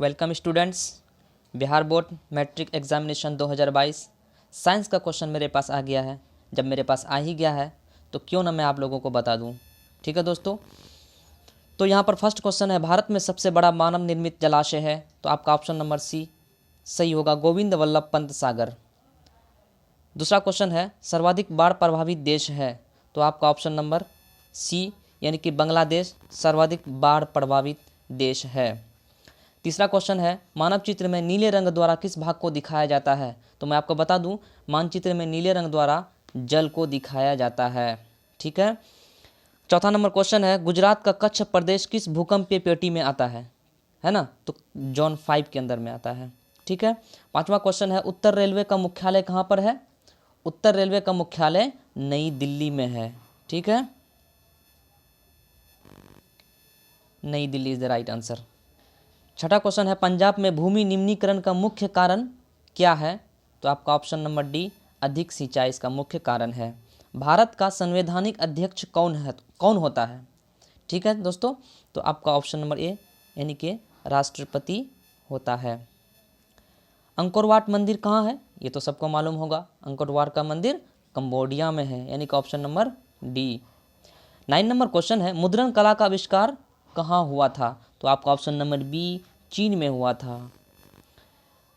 Welcome students. Bihar board matric examination 2022 science का question मेरे पास आ गया है। जब मेरे पास आ ही गया है तो क्यों ना मैं आप लोगों को बता दूं। ठीक है दोस्तों, तो यहाँ पर फर्स्ट क्वेश्चन है, भारत में सबसे बड़ा मानव निर्मित जलाशय है, तो आपका ऑप्शन नंबर सी सही होगा, गोविंद वल्लभ पंत सागर। दूसरा क्वेश्चन है, सर्वाधिक बाढ़ प्रभावित देश है, तो आपका ऑप्शन नंबर सी यानी कि बांग्लादेश सर्वाधिक बाढ़ प्रभावित देश है। तीसरा क्वेश्चन है, मानव चित्र में नीले रंग द्वारा किस भाग को दिखाया जाता है, तो मैं आपको बता दूं मानचित्र में नीले रंग द्वारा जल को दिखाया जाता है। ठीक है। चौथा नंबर क्वेश्चन है, गुजरात का कच्छ प्रदेश किस भूकंपीय पेटी में आता है ना, तो जोन 5 के अंदर में आता है। ठीक है। पांचवा क्वेश्चन है, उत्तर रेलवे का मुख्यालय कहाँ पर है, उत्तर रेलवे का मुख्यालय नई दिल्ली में है। ठीक है, नई Delhi is the right answer. छठा क्वेश्चन है, पंजाब में भूमि निम्नीकरण का मुख्य कारण क्या है, तो आपका ऑप्शन नंबर डी अधिक सिंचाई इसका मुख्य कारण है। भारत का संवैधानिक अध्यक्ष कौन होता है। ठीक है दोस्तों, तो आपका ऑप्शन नंबर ए यानी कि राष्ट्रपति होता है। अंकोर वाट मंदिर कहाँ है, ये तो सबको मालूम होगा, अंकोर वाट का मंदिर कंबोडिया में है, यानी कि option number D. 9 number question है, मुद्रण कला का आविष्कार कहाँ हुआ था, तो आपका ऑप्शन नंबर बी चीन में हुआ था।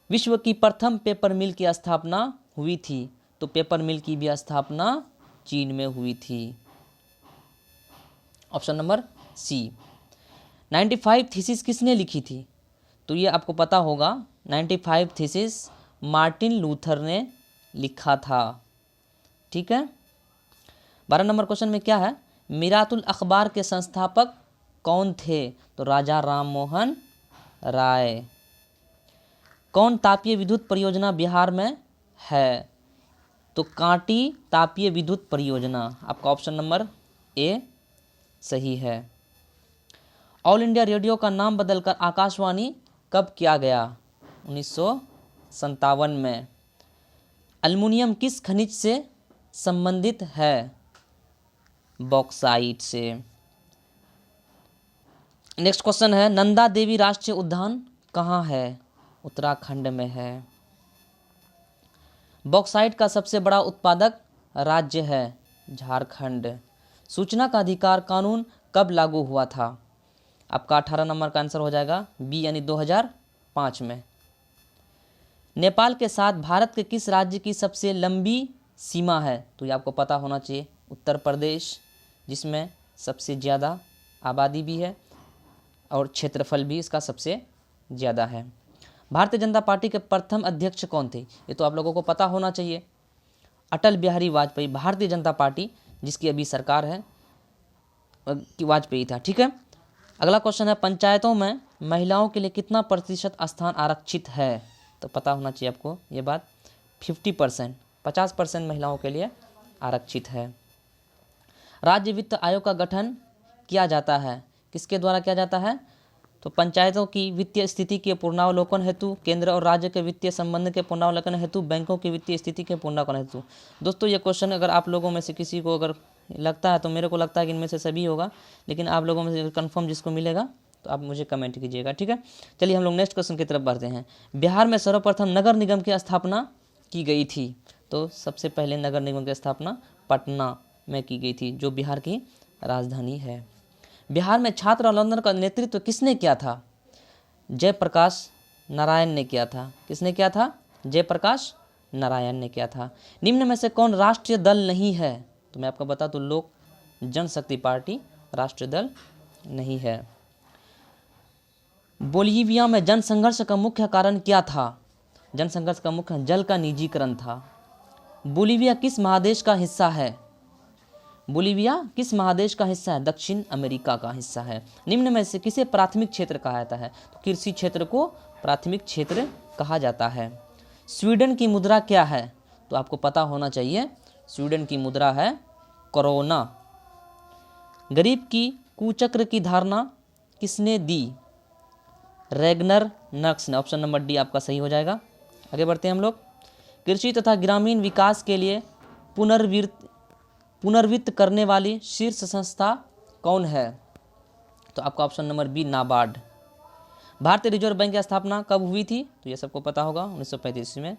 विश्व की प्रथम पेपर मिल की स्थापना हुई थी, तो पेपर मिल की भी स्थापना चीन में हुई थी, ऑप्शन नंबर सी। 95 थीसिस किसने लिखी थी, तो ये आपको पता होगा 95 थीसिस मार्टिन लूथर ने लिखा था। ठीक है। 12 नंबर क्वेश्चन में क्या है, मिरातुल अखबार के संस्थापक कौन थे, तो राजा राम मोहन राय। कौन तापीय विद्युत परियोजना बिहार में है, तो कांटी तापीय विद्युत परियोजना, आपका ऑप्शन नंबर ए सही है। ऑल इंडिया रेडियो का नाम बदलकर आकाशवाणी कब किया गया, 1957 में। एल्युमिनियम किस खनिज से संबंधित है, बॉक्साइट से। नेक्स्ट क्वेश्चन है, नंदा देवी राष्ट्रीय उद्यान कहाँ है, उत्तराखंड में है। बॉक्साइट का सबसे बड़ा उत्पादक राज्य है झारखंड। सूचना का अधिकार कानून कब लागू हुआ था, आपका 18 नंबर का आंसर हो जाएगा बी यानी 2005 में। नेपाल के साथ भारत के किस राज्य की सबसे लंबी सीमा है, तो ये आपको पता होना चाहिए, उत्तर प्रदेश, जिसमें सबसे ज़्यादा आबादी भी है और क्षेत्रफल भी इसका सबसे ज़्यादा है। भारतीय जनता पार्टी के प्रथम अध्यक्ष कौन थे, ये तो आप लोगों को पता होना चाहिए, अटल बिहारी वाजपेयी। भारतीय जनता पार्टी जिसकी अभी सरकार है कि वाजपेयी था। ठीक है। अगला क्वेश्चन है, पंचायतों में महिलाओं के लिए कितना प्रतिशत स्थान आरक्षित है, तो पता होना चाहिए आपको ये बात, 50%, 50% महिलाओं के लिए आरक्षित है। राज्य वित्त आयोग का गठन किया जाता है, किसके द्वारा किया जाता है, तो पंचायतों की वित्तीय स्थिति के पुनरावलोकन हेतु, केंद्र और राज्य के वित्तीय संबंध के पुनरावलोकन हेतु, बैंकों की वित्तीय स्थिति के पुनरावलोकन हेतु। दोस्तों ये क्वेश्चन अगर आप लोगों में से किसी को अगर लगता है, तो मेरे को लगता है कि इनमें से सभी होगा, लेकिन आप लोगों में से कंफर्म जिसको मिलेगा तो आप मुझे कमेंट कीजिएगा। ठीक है। चलिए हम लोग नेक्स्ट क्वेश्चन की तरफ बढ़ते हैं। बिहार में सर्वप्रथम नगर निगम की स्थापना की गई थी, तो सबसे पहले नगर निगम की स्थापना पटना में की गई थी, जो बिहार की राजधानी है। बिहार में छात्र आंदोलन का नेतृत्व किसने किया था, जयप्रकाश नारायण ने किया था। किसने किया था, जयप्रकाश नारायण ने किया था। निम्न में से कौन राष्ट्रीय दल नहीं है, तो मैं आपको बता दूं लोक जनशक्ति पार्टी राष्ट्रीय दल नहीं है। बोलीविया में जनसंघर्ष का मुख्य कारण क्या था, जनसंघर्ष का मुख्य जल का निजीकरण था। बोलीविया किस महादेश का हिस्सा है, बोलीविया किस महादेश का हिस्सा है, दक्षिण अमेरिका का हिस्सा है। निम्न में से किसे प्राथमिक क्षेत्र कहा जाता है, तो कृषि क्षेत्र को प्राथमिक क्षेत्र कहा जाता है। स्वीडन की मुद्रा क्या है, तो आपको पता होना चाहिए, स्वीडन की मुद्रा है कोरोना। गरीब की कुचक्र की धारणा किसने दी, रैगनर नक्स ने, ऑप्शन नंबर डी आपका सही हो जाएगा। आगे बढ़ते हैं हम लोग। कृषि तथा ग्रामीण विकास के लिए पुनर्वित्त करने वाली शीर्ष संस्था कौन है, तो आपका ऑप्शन नंबर बी नाबार्ड। भारतीय रिजर्व बैंक की स्थापना कब हुई थी? तो ये सबको पता होगा, 1935 में।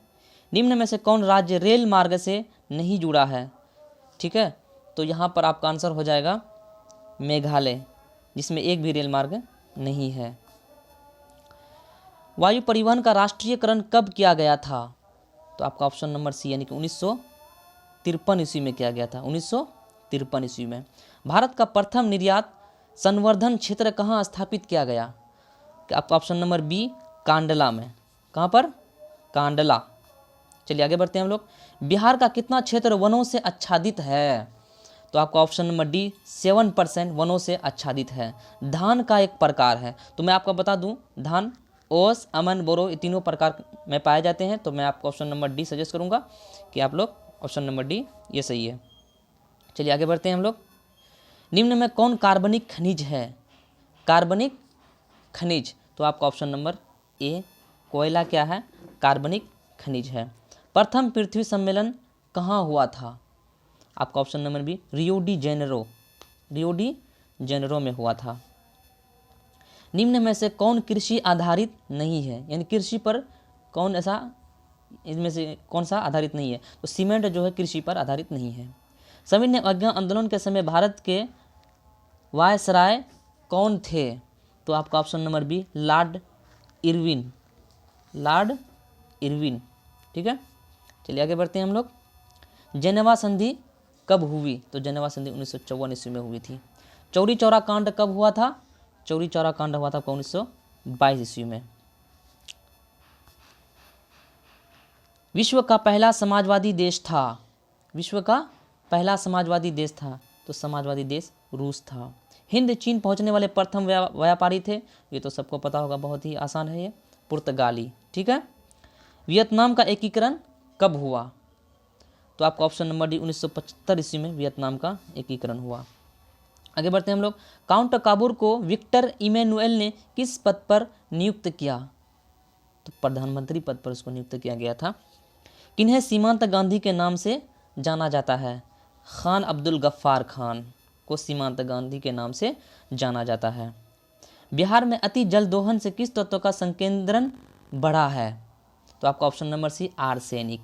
निम्न में से कौन राज्य रेल मार्ग से नहीं जुड़ा है? ठीक है, तो यहाँ पर आपका आंसर हो जाएगा मेघालय, जिसमें एक भी रेल मार्ग नहीं है। वायु परिवहन का राष्ट्रीयकरण कब किया गया था? तो आपका ऑप्शन नंबर सी यानी कि 1953 ईस्वी में किया गया था, 1953 ईस्वी में। भारत का प्रथम निर्यात संवर्धन क्षेत्र कहाँ स्थापित किया गया? आपका ऑप्शन नंबर बी कांडला में। कहाँ पर? कांडला। चलिए आगे बढ़ते हैं हम लोग। बिहार का कितना क्षेत्र वनों से आच्छादित है? तो आपका ऑप्शन नंबर डी 7% वनों से आच्छादित है। धान का एक प्रकार है, तो मैं आपको बता दूं, धान ओस, अमन, बोरो ये तीनों प्रकार में पाए जाते हैं, तो मैं आपको ऑप्शन नंबर डी सजेस्ट करूंगा कि आप लोग ऑप्शन नंबर डी ये सही है। चलिए आगे बढ़ते हैं हम लोग। निम्न में कौन कार्बनिक खनिज है? कार्बनिक खनिज, तो आपका ऑप्शन नंबर ए कोयला क्या है? कार्बनिक खनिज है। प्रथम पृथ्वी सम्मेलन कहाँ हुआ था? आपका option number B Rio de Janeiro, Rio de Janeiro में हुआ था। निम्न में से कौन कृषि आधारित नहीं है? यानी कृषि पर कौन ऐसा, इनमें से कौन सा आधारित नहीं है? तो सीमेंट जो है कृषि पर आधारित नहीं है। सविनय अवज्ञा आंदोलन के समय भारत के वायसराय कौन थे? तो आपका option number B Lord Irwin, Lord Irwin. ठीक है, चलिए आगे बढ़ते हैं हम लोग। जेनेवा संधि कब हुई? तो जेनेवा संधि 1954 ईस्वी में हुई थी। चौरी चौरा कांड कब हुआ था? चौरी चौरा कांड हुआ था 1922 ईस्वी में। विश्व का पहला समाजवादी देश था? विश्व का पहला समाजवादी देश था, तो समाजवादी देश रूस था। हिंद चीन पहुंचने वाले प्रथम व्यापारी थे? ये तो सबको पता होगा, बहुत ही आसान है ये, पुर्तगाली। ठीक है। वियतनाम का एकीकरण कब हुआ? तो आपका ऑप्शन नंबर डी 1975 ईस्वी में वियतनाम का एकीकरण हुआ। आगे बढ़ते हैं हम लोग। काउंट काबूर को विक्टर इमैनुएल ने किस पद पर नियुक्त किया? तो प्रधानमंत्री पद पर उसको नियुक्त किया गया था। किन्हें सीमांत गांधी के नाम से जाना जाता है? खान अब्दुल गफ्फार खान को सीमांत गांधी के नाम से जाना जाता है। बिहार में अति जल दोहन से किस तत्व का संकेंद्रण बढ़ा है? तो आपका ऑप्शन नंबर सी आर्सेनिक।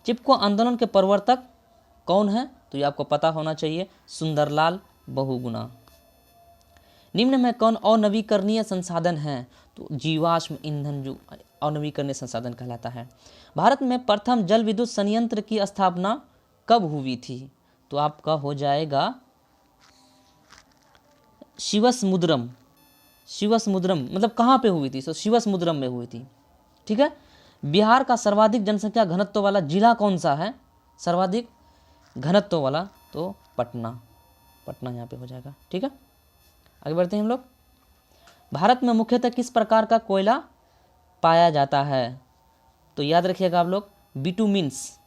चिपको आंदोलन के प्रवर्तक कौन है? तो ये आपको पता होना चाहिए, सुंदरलाल बहुगुणा। निम्न में कौन अनवीकरणीय संसाधन है? तो जीवाश्म ईंधन जो अनवीकरणीय संसाधन कहलाता है। भारत में प्रथम जल विद्युत संयंत्र की स्थापना कब हुई थी? तो आपका हो जाएगा शिवसमुद्रम। शिवसमुद्रम मतलब कहाँ पे हुई थी? तो शिवसमुद्रम में हुई थी। ठीक है। बिहार का सर्वाधिक जनसंख्या घनत्व वाला जिला कौन सा है? सर्वाधिक घनत्व वाला, तो पटना, पटना यहाँ पे हो जाएगा। ठीक है, आगे बढ़ते हैं हम लोग। भारत में मुख्यतः किस प्रकार का कोयला पाया जाता है? तो याद रखिएगा आप लोग, बिटुमिन्स,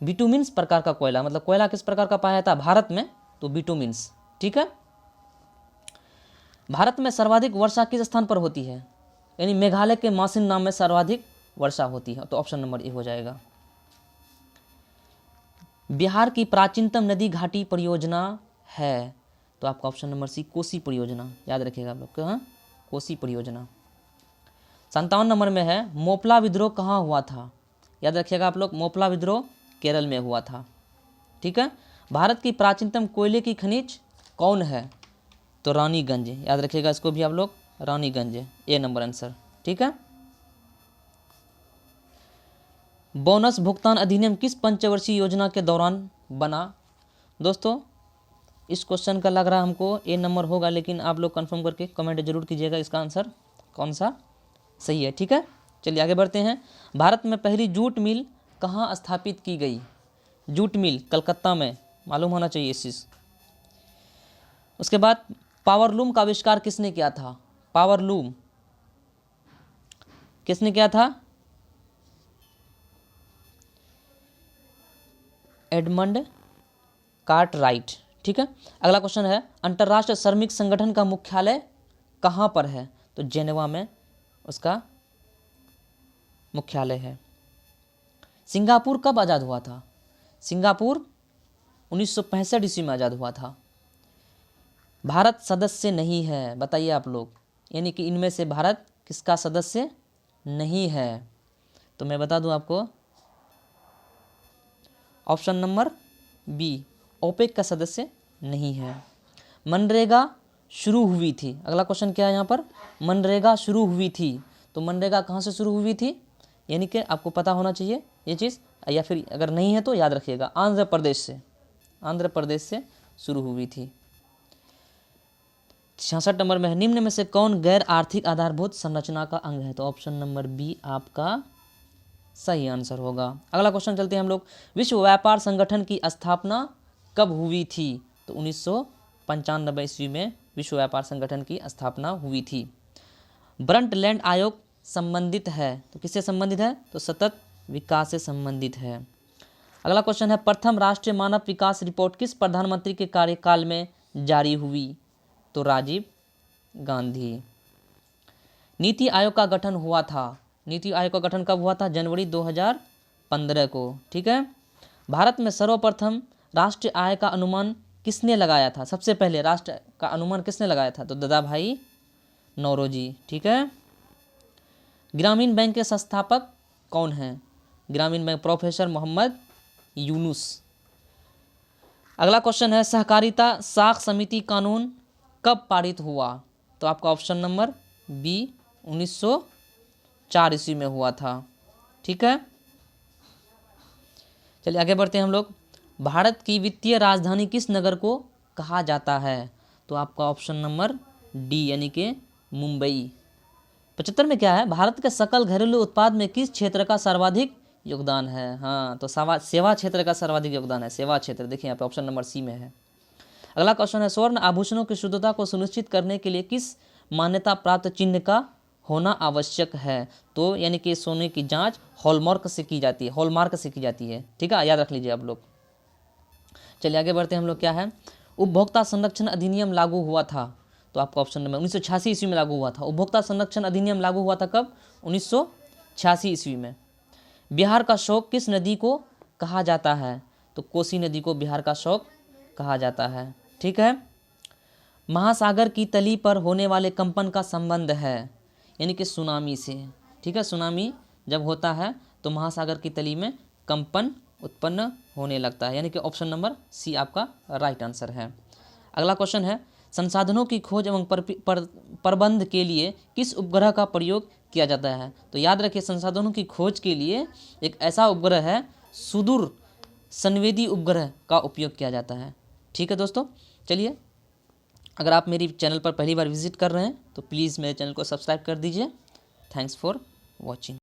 बिटुमिन्स प्रकार का कोयला, मतलब कोयला किस प्रकार का पाया जाता है भारत में? तो बिटुमिन्स। ठीक है। भारत में सर्वाधिक वर्षा किस स्थान पर होती है? यानी मेघालय के मासिन नाम में सर्वाधिक वर्षा होती है, तो ऑप्शन नंबर ए हो जाएगा। बिहार की प्राचीनतम नदी घाटी परियोजना है? तो आपका ऑप्शन नंबर सी कोसी परियोजना, याद रखिएगा आप लोग, हाँ कोसी परियोजना। 57 नंबर में है मोपला विद्रोह कहाँ हुआ था? याद रखिएगा आप लोग, मोपला विद्रोह केरल में हुआ था। ठीक है। भारत की प्राचीनतम कोयले की खनिज कौन है? तो रानीगंज, याद रखिएगा इसको भी आप लोग, रानीगंज, ए नंबर आंसर। ठीक है। बोनस भुगतान अधिनियम किस पंचवर्षीय योजना के दौरान बना? दोस्तों इस क्वेश्चन का लग रहा है हमको ए नंबर होगा, लेकिन आप लोग कंफर्म करके कमेंट जरूर कीजिएगा इसका आंसर कौन सा सही है। ठीक है, चलिए आगे बढ़ते हैं। भारत में पहली जूट मिल कहाँ स्थापित की गई? जूट मिल कलकत्ता में, मालूम होना चाहिए इस चीज़। उसके बाद पावरलूम का आविष्कार किसने किया था? पावरलूम किसने किया था? Edmund Cartwright. ठीक है। अगला क्वेश्चन है अंतर्राष्ट्रीय श्रमिक संगठन का मुख्यालय कहाँ पर है? तो जेनेवा में उसका मुख्यालय है। सिंगापुर कब आज़ाद हुआ था? सिंगापुर 1965 ईस्वी में आज़ाद हुआ था। भारत सदस्य नहीं है, बताइए आप लोग, यानी कि इनमें से भारत किसका सदस्य नहीं है? तो मैं बता दूं आपको, ऑप्शन नंबर बी, ओपेक का सदस्य नहीं है। मनरेगा शुरू हुई थी, अगला क्वेश्चन क्या है यहाँ पर, मनरेगा शुरू हुई थी, तो मनरेगा कहाँ से शुरू हुई थी? यानी कि आपको पता होना चाहिए ये चीज़, या फिर अगर नहीं है तो याद रखिएगा, आंध्र प्रदेश से, आंध्र प्रदेश से शुरू हुई थी। 66 नंबर में है, निम्न में से कौन गैर आर्थिक आधारभूत संरचना का अंग है? तो ऑप्शन नंबर बी आपका सही आंसर होगा। अगला क्वेश्चन चलते हैं हम लोग, विश्व व्यापार संगठन की स्थापना कब हुई थी? तो 1995 ईस्वी में विश्व व्यापार संगठन की स्थापना हुई थी। ब्रंटलैंड आयोग संबंधित है, तो किससे संबंधित है? तो सतत विकास से संबंधित है। अगला क्वेश्चन है, प्रथम राष्ट्रीय मानव विकास रिपोर्ट किस प्रधानमंत्री के कार्यकाल में जारी हुई? तो राजीव गांधी। नीति आयोग का गठन हुआ था, नीति आयोग का गठन कब हुआ था? जनवरी 2015 को। ठीक है। भारत में सर्वप्रथम राष्ट्रीय आय का अनुमान किसने लगाया था? सबसे पहले राष्ट्र का अनुमान किसने लगाया था? तो दादाभाई नौरोजी। ठीक है। ग्रामीण बैंक के संस्थापक कौन हैं? ग्रामीण बैंक प्रोफेसर मोहम्मद यूनुस। अगला क्वेश्चन है, सहकारिता साख समिति कानून कब पारित हुआ? तो आपका ऑप्शन नंबर बी 1904 ईस्वी में हुआ था। ठीक है। चलिए आगे बढ़ते हैं हम लोग। भारत की वित्तीय राजधानी किस नगर को कहा जाता है? तो आपका ऑप्शन नंबर डी यानी कि मुंबई। 75 में क्या है, भारत के सकल घरेलू उत्पाद में किस क्षेत्र का सर्वाधिक योगदान है? हाँ, तो सेवा क्षेत्र का सर्वाधिक योगदान है, सेवा क्षेत्र। देखिए यहाँ पे ऑप्शन नंबर सी में है। अगला क्वेश्चन है, स्वर्ण आभूषणों की शुद्धता को सुनिश्चित करने के लिए किस मान्यता प्राप्त चिन्ह का होना आवश्यक है? तो यानी कि सोने की जांच हॉलमार्क से की जाती है, हॉलमार्क से की जाती है। ठीक है, याद रख लीजिए आप लोग। चलिए आगे बढ़ते हैं हम लोग। क्या है, उपभोक्ता संरक्षण अधिनियम लागू हुआ था? तो आपका ऑप्शन नंबर 1986 ईस्वी में लागू हुआ था। उपभोक्ता संरक्षण अधिनियम लागू हुआ था कब? 1986 ईस्वी में। बिहार का शौक किस नदी को कहा जाता है? तो कोसी नदी को बिहार का शौक कहा जाता है। ठीक है। महासागर की तली पर होने वाले कंपन का संबंध है, यानी कि सुनामी से। ठीक है, सुनामी जब होता है तो महासागर की तली में कंपन उत्पन्न होने लगता है, यानी कि ऑप्शन नंबर सी आपका राइट आंसर है। अगला क्वेश्चन है, संसाधनों की खोज एवं प्रबंध के लिए किस उपग्रह का प्रयोग किया जाता है? तो याद रखिए, संसाधनों की खोज के लिए एक ऐसा उपग्रह है, सुदूर संवेदी उपग्रह का उपयोग किया जाता है। ठीक है दोस्तों, चलिए अगर आप मेरी चैनल पर पहली बार विजिट कर रहे हैं तो प्लीज़ मेरे चैनल को सब्सक्राइब कर दीजिए। Thanks for watching.